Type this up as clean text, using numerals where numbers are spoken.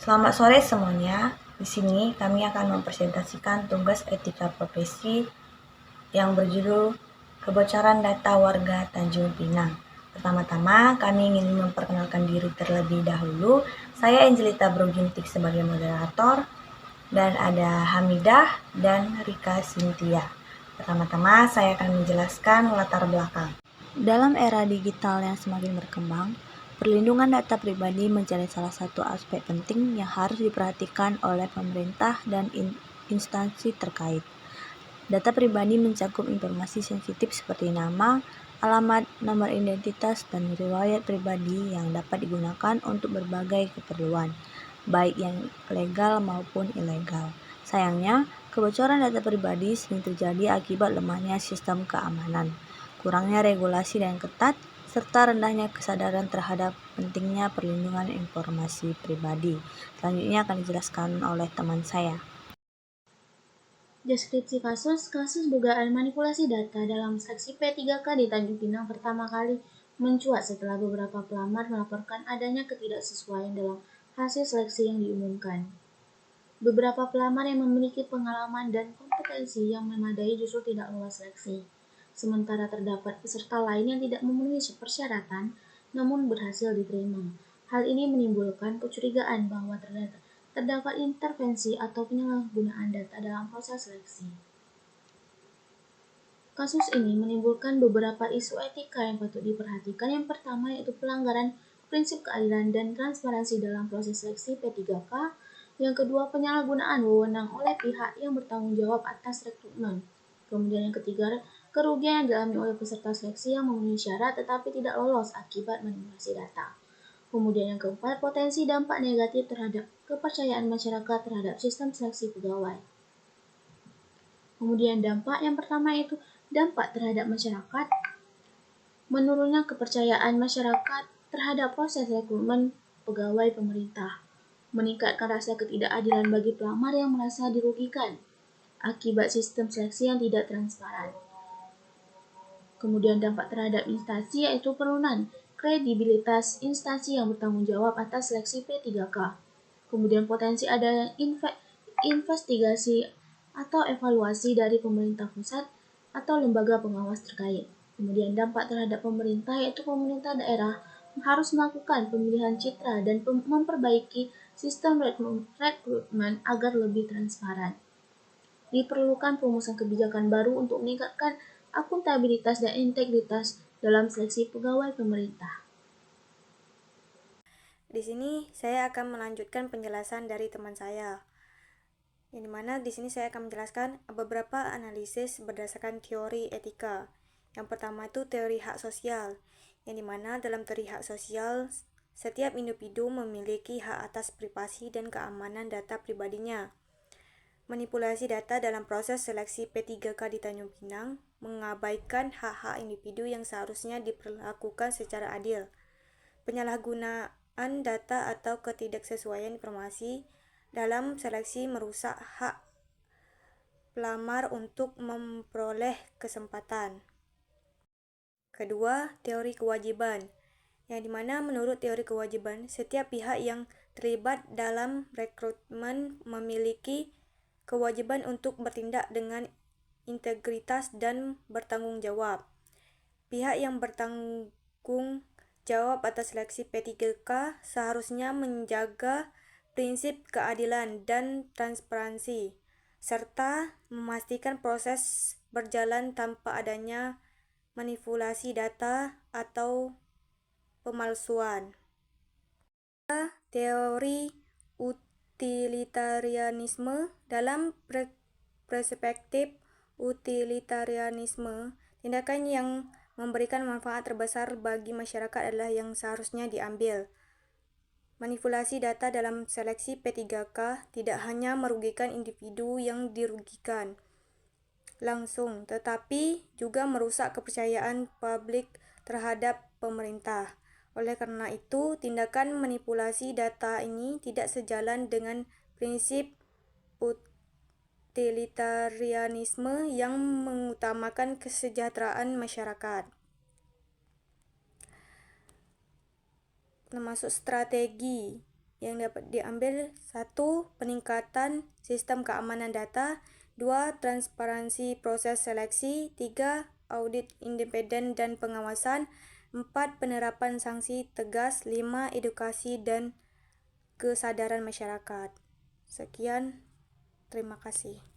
Selamat sore semuanya. Di sini kami akan mempresentasikan tugas etika profesi yang berjudul Kebocoran Data Warga Tanjung Pinang. Pertama-tama, kami ingin memperkenalkan diri terlebih dahulu. Saya Angelita Brogintik sebagai moderator, dan ada Hamidah dan Rika Sintia. Pertama-tama, saya akan menjelaskan latar belakang. Dalam era digital yang semakin berkembang, perlindungan data pribadi menjadi salah satu aspek penting yang harus diperhatikan oleh pemerintah dan instansi terkait. Data pribadi mencakup informasi sensitif seperti nama, alamat, nomor identitas, dan riwayat pribadi yang dapat digunakan untuk berbagai keperluan, baik yang legal maupun ilegal. Sayangnya, kebocoran data pribadi sering terjadi akibat lemahnya sistem keamanan, kurangnya regulasi yang ketat, serta rendahnya kesadaran terhadap pentingnya perlindungan informasi pribadi. Selanjutnya akan dijelaskan oleh teman saya. Deskripsi kasus dugaan manipulasi data dalam seleksi P3K di Tanjung Pinang pertama kali mencuat setelah beberapa pelamar melaporkan adanya ketidaksesuaian dalam hasil seleksi yang diumumkan. Beberapa pelamar yang memiliki pengalaman dan kompetensi yang memadai justru tidak lolos seleksi. Sementara terdapat peserta lain yang tidak memenuhi persyaratan namun berhasil diterima. Hal ini menimbulkan kecurigaan bahwa terdapat intervensi atau penyalahgunaan data dalam proses seleksi. Kasus ini menimbulkan beberapa isu etika yang patut diperhatikan. Yang pertama yaitu pelanggaran prinsip keadilan dan transparansi dalam proses seleksi P3K. Yang kedua, penyalahgunaan wewenang oleh pihak yang bertanggung jawab atas rekrutmen. Kemudian yang ketiga, kerugian yang dialami oleh peserta seleksi yang memenuhi syarat tetapi tidak lolos akibat manipulasi data. Kemudian yang keempat, potensi dampak negatif terhadap kepercayaan masyarakat terhadap sistem seleksi pegawai. Kemudian dampak yang pertama yaitu dampak terhadap masyarakat. Menurunnya kepercayaan masyarakat terhadap proses rekrutmen pegawai pemerintah. Meningkatkan rasa ketidakadilan bagi pelamar yang merasa dirugikan akibat sistem seleksi yang tidak transparan. Kemudian dampak terhadap instansi yaitu penurunan kredibilitas instansi yang bertanggung jawab atas seleksi P3K. Kemudian potensi adanya investigasi atau evaluasi dari pemerintah pusat atau lembaga pengawas terkait. Kemudian dampak terhadap pemerintah yaitu pemerintah daerah harus melakukan pemilihan citra dan memperbaiki sistem rekrutmen agar lebih transparan. Diperlukan perumusan kebijakan baru untuk meningkatkan akuntabilitas dan integritas dalam seleksi pegawai pemerintah. Di sini saya akan melanjutkan penjelasan dari teman saya. Yang dimana di sini saya akan menjelaskan beberapa analisis berdasarkan teori etika. Yang pertama itu teori hak sosial. Yang dimana dalam teori hak sosial, setiap individu memiliki hak atas privasi dan keamanan data pribadinya. Manipulasi data dalam proses seleksi P3K di Tanjung Pinang mengabaikan hak-hak individu yang seharusnya diperlakukan secara adil. Penyalahgunaan data atau ketidaksesuaian informasi dalam seleksi merusak hak pelamar untuk memperoleh kesempatan. Kedua, teori kewajiban, yang dimana menurut teori kewajiban, setiap pihak yang terlibat dalam rekrutmen memiliki kewajiban untuk bertindak dengan integritas dan bertanggung jawab. Pihak yang bertanggung jawab atas seleksi P3K seharusnya menjaga prinsip keadilan dan transparansi, serta memastikan proses berjalan tanpa adanya manipulasi data atau pemalsuan. Teori utilitarianisme. Dalam perspektif utilitarianisme, tindakan yang memberikan manfaat terbesar bagi masyarakat adalah yang seharusnya diambil. Manipulasi data dalam seleksi P3K tidak hanya merugikan individu yang dirugikan langsung, tetapi juga merusak kepercayaan publik terhadap pemerintah. Oleh karena itu, tindakan manipulasi data ini tidak sejalan dengan prinsip utilitarianisme yang mengutamakan kesejahteraan masyarakat. Termasuk strategi yang dapat diambil: 1. Peningkatan sistem keamanan data, 2. Transparansi proses seleksi, 3. Audit independen dan pengawasan, 4. Penerapan sanksi tegas, 5. Edukasi dan kesadaran masyarakat. Sekian, terima kasih.